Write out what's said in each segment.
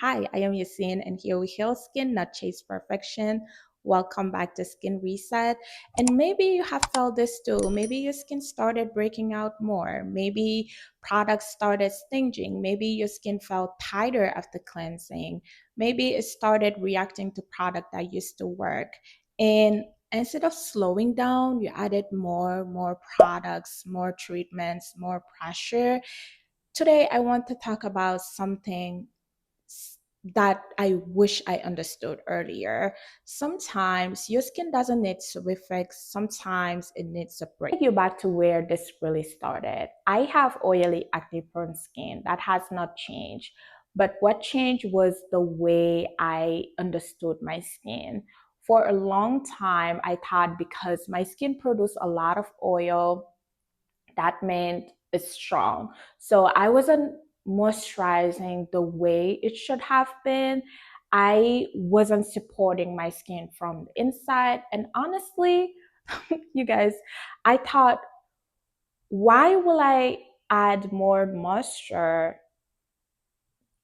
Hi, I am Yasin, and here we heal skin, not chase perfection. Welcome back to Skin Reset. And maybe you have felt this too. Maybe your skin started breaking out more. Maybe products started stinging. Maybe your skin felt tighter after cleansing. Maybe it started reacting to product that used to work. And instead of slowing down, you added more products, more treatments, more pressure. Today, I want to talk about something that I wish I understood earlier. Sometimes your skin doesn't need to be fixed, sometimes it needs a break. Take you back to where this really started. I have oily, acne prone skin that has not changed. But what changed was the way I understood my skin. For a long time, I thought because my skin produced a lot of oil, that meant it's strong. So I wasn't moisturizing the way it should have been. I wasn't supporting my skin from the inside. And honestly, you guys, I thought, why will I add more moisture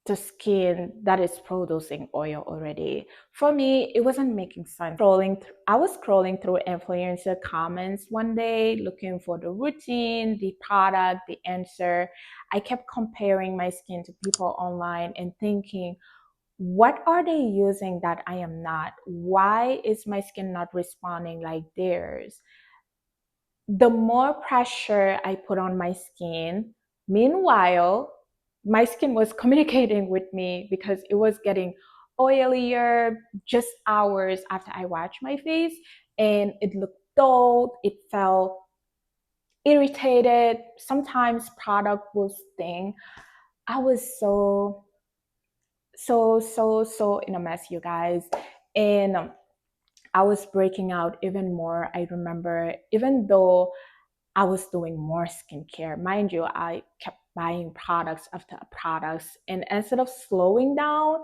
to skin that is producing oil already? For me, it wasn't making sense. I was scrolling through influencer comments one day, looking for the routine, the product, the answer. I kept comparing my skin to people online and thinking, what are they using that I am not? Why is my skin not responding like theirs? The more pressure I put on my skin, meanwhile, my skin was communicating with me because it was getting oilier just hours after I washed my face, and it looked dull, it felt irritated. Sometimes product will sting. I was so in a mess, you guys. And I was breaking out even more. I remember, even though I was doing more skincare. Mind you, I kept buying products after products. And instead of slowing down,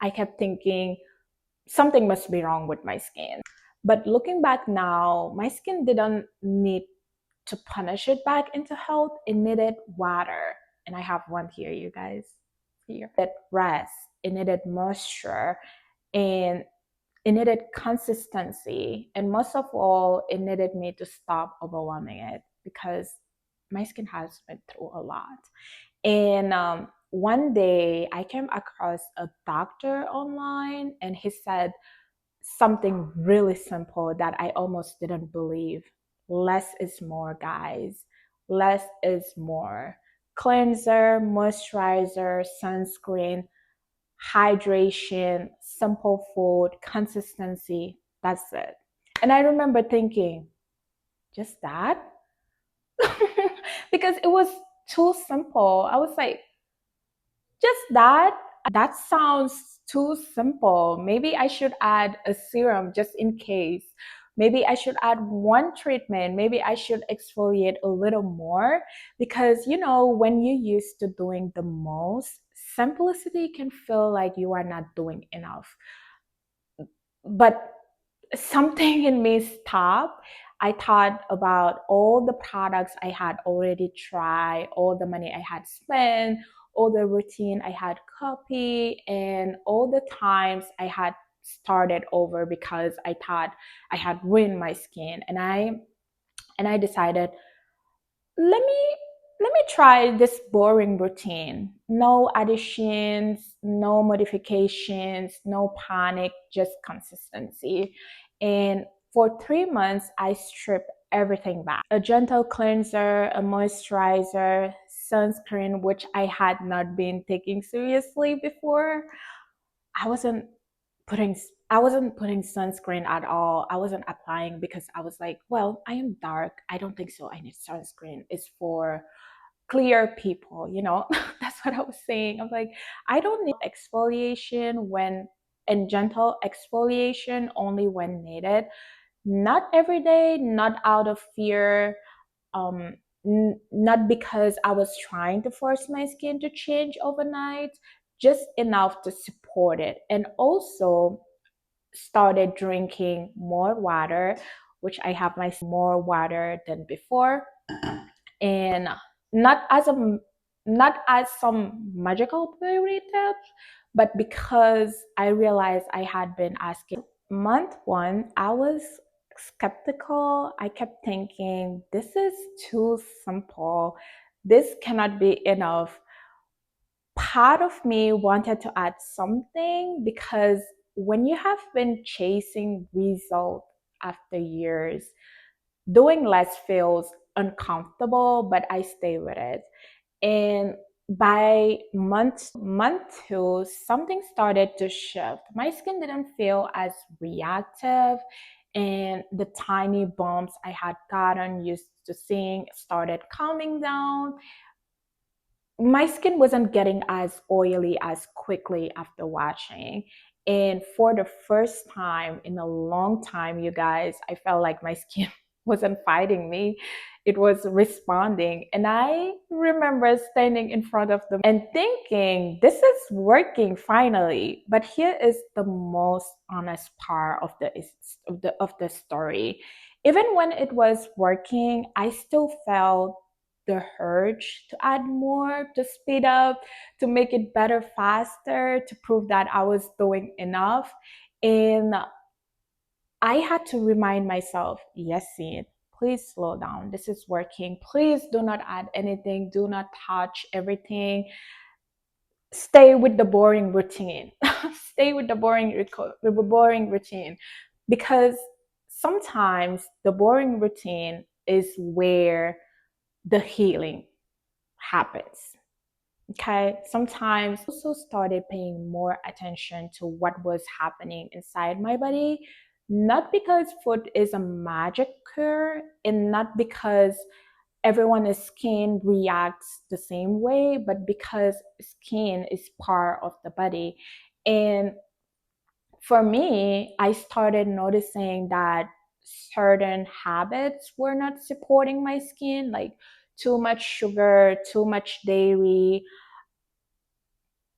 I kept thinking something must be wrong with my skin. But looking back now, my skin didn't need to punish it back into health. It needed water. And I have one here, you guys. Here. It rest. It needed moisture. And it needed consistency, and most of all, it needed me to stop overwhelming it because my skin has been through a lot. And one day I came across a doctor online, and he said something really simple that I almost didn't believe. Less is more, guys. Less is more. Cleanser, moisturizer, sunscreen, hydration, simple food, consistency. That's it. And I remember thinking, just that? Because it was too simple. I was like, just that? That sounds too simple. Maybe I should add a serum just in case. Maybe I should add one treatment. Maybe I should exfoliate a little more because, when you're used to doing the most, simplicity can feel like you are not doing enough. But something in me stopped. I thought about all the products I had already tried, all the money I had spent, all the routine I had copied, and all the times I had started over because I thought I had ruined my skin. And I decided, let me try this boring routine. No additions, no modifications, no panic, just consistency. And for 3 months, I stripped everything back. A gentle cleanser, a moisturizer, sunscreen, which I had not been taking seriously before. I wasn't putting I wasn't putting sunscreen at all. I wasn't applying because I was like, well, I am dark. I don't think so. I need sunscreen. It's for clear people. That's what I was saying. I'm like, I don't need exfoliation and gentle exfoliation only when needed. Not every day, not out of fear, um, not because I was trying to force my skin to change overnight, just enough to support it. And also started drinking more water, which I have my more water than before. And not as a not as some magical fairy tale, But because I realized I had been asking month one, I was skeptical. I kept thinking, this is too simple. This cannot be enough. Part of me wanted to add something because when you have been chasing results after years, doing less feels uncomfortable, but I stay with it. And by month two, something started to shift. My skin didn't feel as reactive, and the tiny bumps I had gotten used to seeing started calming down. My skin wasn't getting as oily as quickly after washing. And for the first time in a long time, you guys, I felt like my skin wasn't fighting me. It was responding. And I remember standing in front of them and thinking, this is working finally. But here is the most honest part of the story. Even when it was working, I still felt the urge to add more, to speed up, to make it better faster, to prove that I was doing enough. And I had to remind myself, yes, Sid, please slow down. This is working. Please do not add anything. Do not touch everything. Stay with the boring routine. Stay with the boring routine. Because sometimes the boring routine is where the healing happens. Okay, sometimes I also started paying more attention to what was happening inside my body, not because food is a magic cure, and not because everyone's skin reacts the same way, but because skin is part of the body. And for me, I started noticing that certain habits were not supporting my skin, like too much sugar, too much dairy,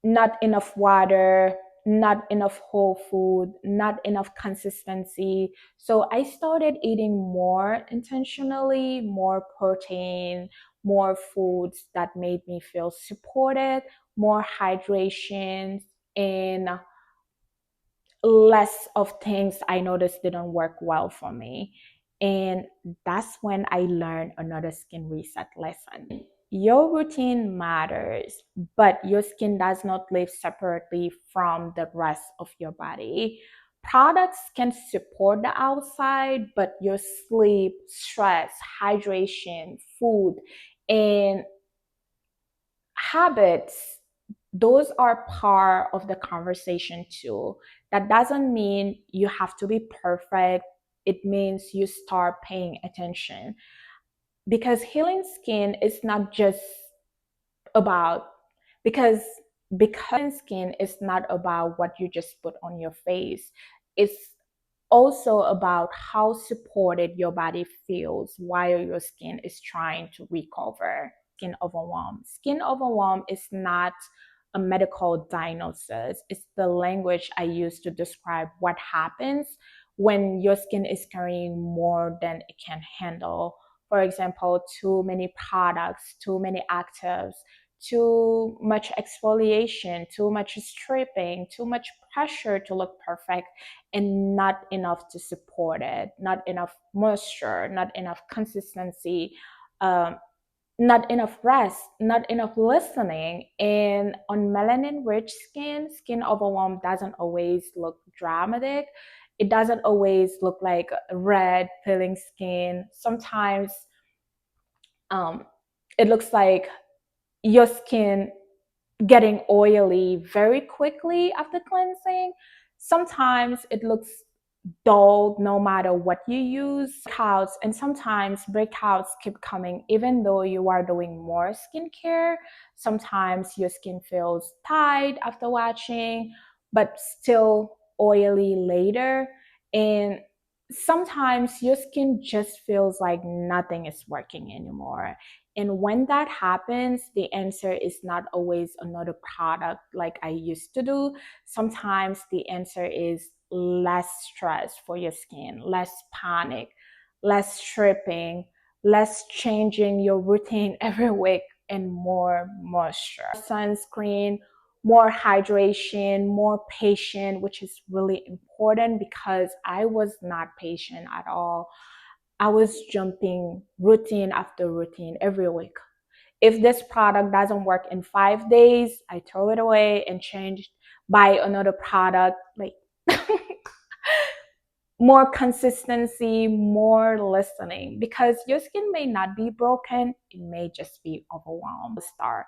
not enough water, not enough whole food, not enough consistency. So I started eating more intentionally, more protein, more foods that made me feel supported, more hydration, and less of things I noticed didn't work well for me. And that's when I learned another skin reset lesson. Your routine matters, but your skin does not live separately from the rest of your body. Products can support the outside, but your sleep, stress, hydration, food, and habits, those are part of the conversation too. That doesn't mean you have to be perfect. It means you start paying attention, because healing skin is not just about because skin is not about what you just put on your face. It's also about how supported your body feels while your skin is trying to recover. Skin overwhelm is not a medical diagnosis. It's the language I use to describe what happens when your skin is carrying more than it can handle. For example, too many products, too many actives, too much exfoliation, too much stripping, too much pressure to look perfect, and not enough to support it, not enough moisture, not enough consistency, um, not enough rest, not enough listening. And on melanin rich skin overwhelm doesn't always look dramatic. It doesn't always look like red, peeling skin. Sometimes um, it looks like your skin getting oily very quickly after cleansing. Sometimes it looks dull no matter what you use. Breakouts, and sometimes breakouts keep coming even though you are doing more skincare. Sometimes your skin feels tight after washing, but still oily later. And sometimes your skin just feels like nothing is working anymore. And when that happens, the answer is not always another product like I used to do. Sometimes the answer is less stress for your skin, less panic, less stripping, less changing your routine every week, and more moisture. Sunscreen, more hydration, more patient, which is really important because I was not patient at all. I was jumping routine after routine every week. If this product doesn't work in 5 days, I throw it away and change, buy another product. Like more consistency, more listening, because your skin may not be broken, it may just be overwhelmed. Start.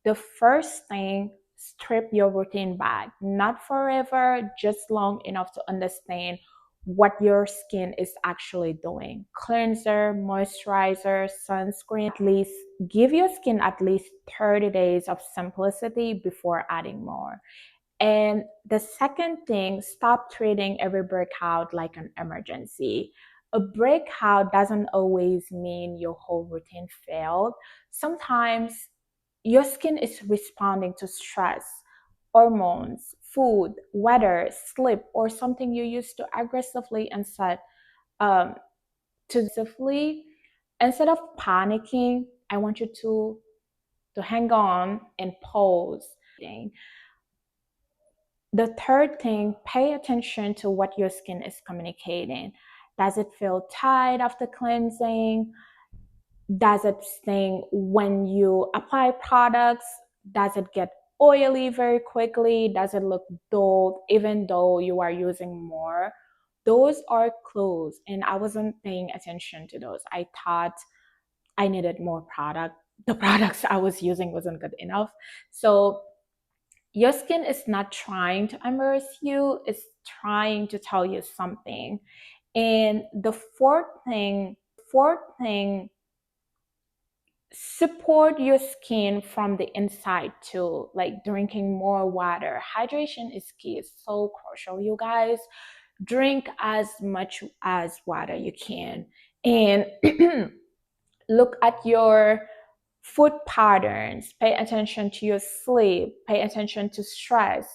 The first thing, strip your routine back, not forever, just long enough to understand what your skin is actually doing. Cleanser, moisturizer, sunscreen, at least give your skin at least 30 days of simplicity before adding more. And the second thing, stop treating every breakout like an emergency. A breakout doesn't always mean your whole routine failed. Sometimes your skin is responding to stress, hormones, food, weather, sleep, or something you used to aggressively and set um, to safely. Instead of panicking, I want you to hang on and pause. The third thing, pay attention to what your skin is communicating. Does it feel tight after cleansing? Does it sting when you apply products? Does it get oily very quickly? Does it look dull even though you are using more? Those are clues, and I wasn't paying attention to those. I thought I needed more product. The products I was using wasn't good enough. So your skin is not trying to embarrass you, it's trying to tell you something. And the fourth thing, support your skin from the inside too, like drinking more water. Hydration is key, it's so crucial, you guys. Drink as much as water you can, and look at your food patterns, pay attention to your sleep, pay attention to stress.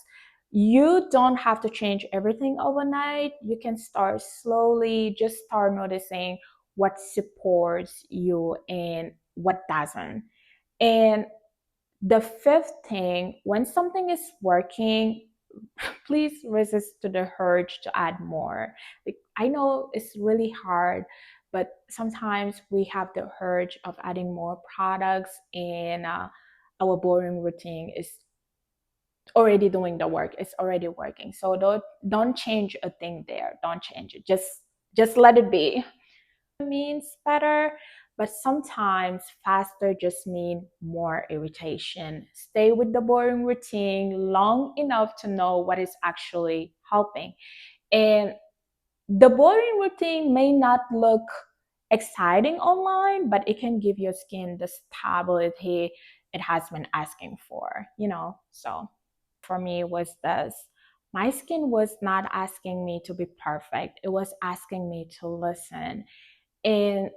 You don't have to change everything overnight. You can start slowly, just start noticing what supports you and what doesn't. And the fifth thing, when something is working, please resist to the urge to add more. Like, I know it's really hard, but sometimes we have the urge of adding more products, and our boring routine is already doing the work. It's already working. So don't change a thing there. Don't change it. Just let it be. Means better, but sometimes faster just mean more irritation. Stay with the boring routine long enough to know what is actually helping. And the boring routine may not look exciting online, but it can give your skin the stability it has been asking for. So for me was this. My skin was not asking me to be perfect. It was asking me to listen. And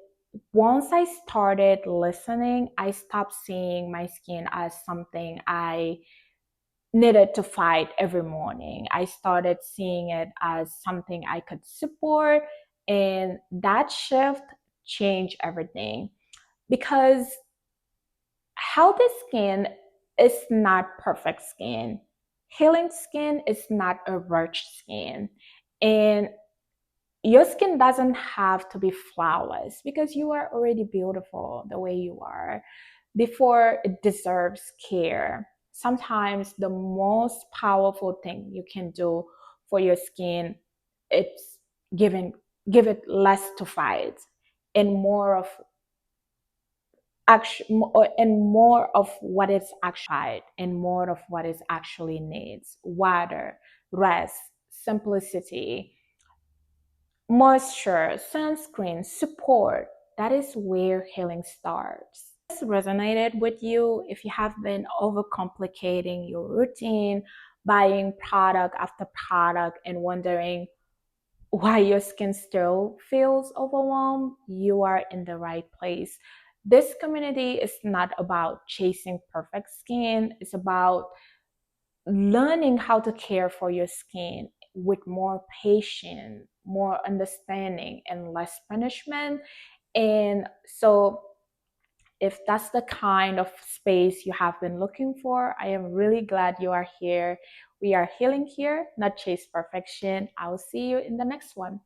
once I started listening, I stopped seeing my skin as something I needed to fight every morning. I started seeing it as something I could support. And that shift changed everything, because healthy skin is not perfect skin. Healing skin is not a rushed skin. And your skin doesn't have to be flawless, because you are already beautiful the way you are before it deserves care. Sometimes the most powerful thing you can do for your skin, it's giving give it less to fight, and more of action, and more of what it's actually, and more of what it actually needs: water, rest, simplicity, moisture, sunscreen, support. That is where healing starts. If this resonated with you, if you have been overcomplicating your routine, buying product after product, and wondering why your skin still feels overwhelmed, you are in the right place. This community is not about chasing perfect skin, it's about learning how to care for your skin with more patience, more understanding, and less punishment. And so If that's the kind of space you have been looking for, I am really glad you are here. We are healing here, not chase perfection. I'll see you in the next one.